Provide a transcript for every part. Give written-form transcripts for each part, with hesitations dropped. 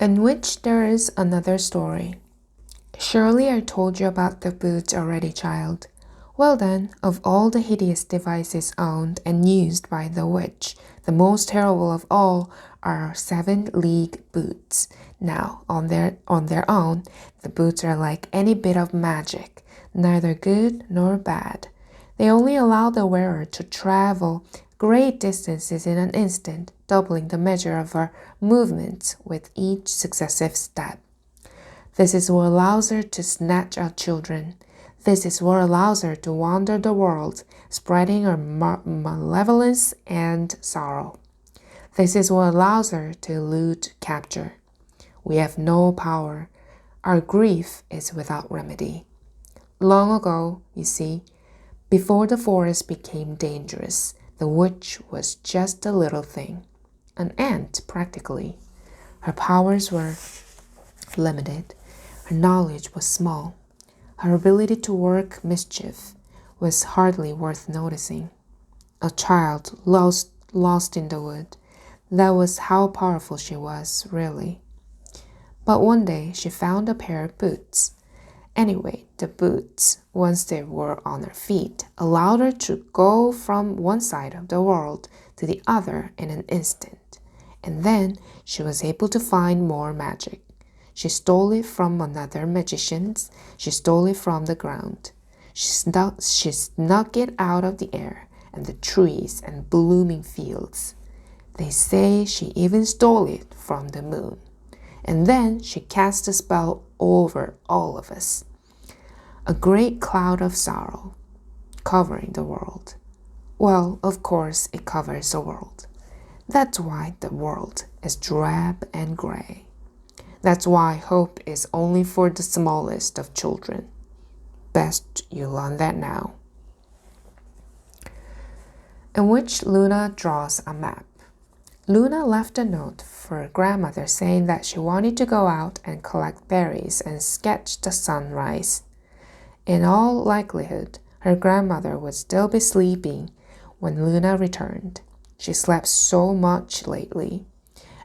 in which there is another story. Surely I told you about the boots already, child. Well then, of all the hideous devices owned and used by the witch, the most terrible of all are 7-league boots. Now, on their own, the boots are like any bit of magic, neither good nor bad. They only allow the wearer to travel great distances in an instant, doubling the measure of her movements with each successive step. This is what allows her to snatch out children. This is what allows her to wander the world, spreading her malevolence and sorrow. This is what allows her to elude capture. We have no power. Our grief is without remedy. Long ago, you see, before the forest became dangerous, the witch was just a little thing, an ant practically. Her powers were limited. Her knowledge was small. Her ability to work mischief was hardly worth noticing. A child lost in the wood. That was how powerful she was, really. But one day she found a pair of boots. Anyway, the boots, once they were on her feet, allowed her to go from one side of the world to the other in an instant. And then she was able to find more magic. She stole it from another magician's. She stole it from the ground. She snuck it out of the air and the trees and blooming fields. They say she even stole it from the moon. And then she cast a spell over all of us. A great cloud of sorrow covering the world. Well, of course it covers the world. That's why the world is drab and gray. That's why hope is only for the smallest of children. Best you learn that now. In which Luna draws a map. Luna left a note for her grandmother saying that she wanted to go out and collect berries and sketch the sunrise. In all likelihood, her grandmother would still be sleeping when Luna returned. She slept so much lately.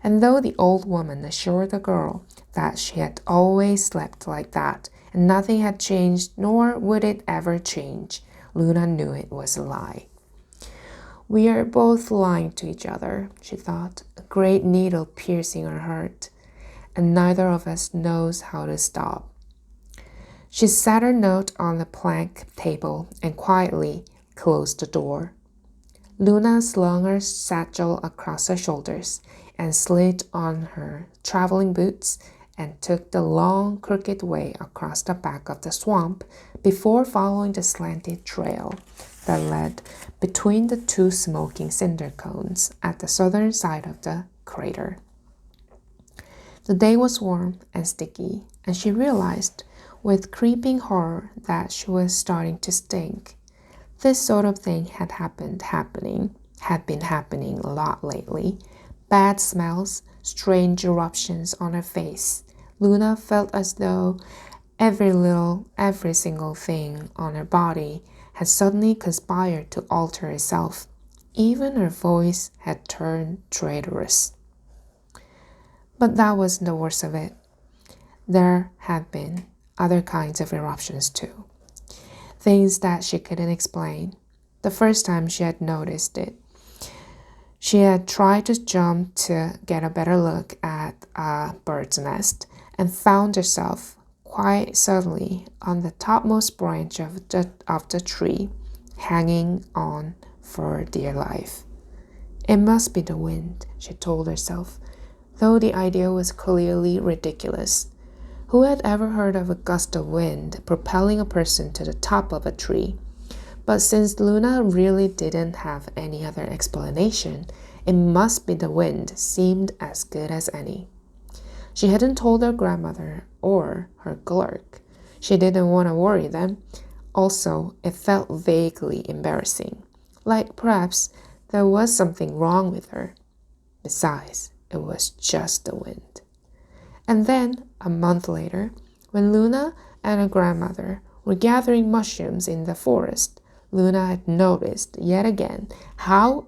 And though the old woman assured the girl that she had always slept like that and nothing had changed nor would it ever change, Luna knew it was a lie. We are both lying to each other, she thought, a great needle piercing her heart, and neither of us knows how to stop. She set her note on the plank table and quietly closed the door. Luna slung her satchel across her shoulders and slid on her traveling boots and took the long, crooked way across the back of the swamp before following the slanted trail that led between the two smoking cinder cones at the southern side of the crater. The day was warm and sticky, and she realized with creeping horror that she was starting to stink. This sort of thing had been happening a lot lately. Bad smells, strange eruptions on her face. Luna felt as though every single thing on her body had suddenly conspired to alter itself. Even her voice had turned traitorous. But that wasn't the worst of it. There had been other kinds of eruptions too. Things that she couldn't explain. The first time she had noticed it, she had tried to jump to get a better look at a bird's nest and found herself quite suddenly on the topmost branch of the tree, hanging on for dear life. It must be the wind, she told herself, though the idea was clearly ridiculous. Who had ever heard of a gust of wind propelling a person to the top of a tree? But since Luna really didn't have any other explanation, it must be the wind seemed as good as any. She hadn't told her grandmother or her clerk. She didn't want to worry them. Also, it felt vaguely embarrassing, like perhaps there was something wrong with her. Besides, it was just the wind. And then, a month later, when Luna and her grandmother were gathering mushrooms in the forest, Luna had noticed yet again how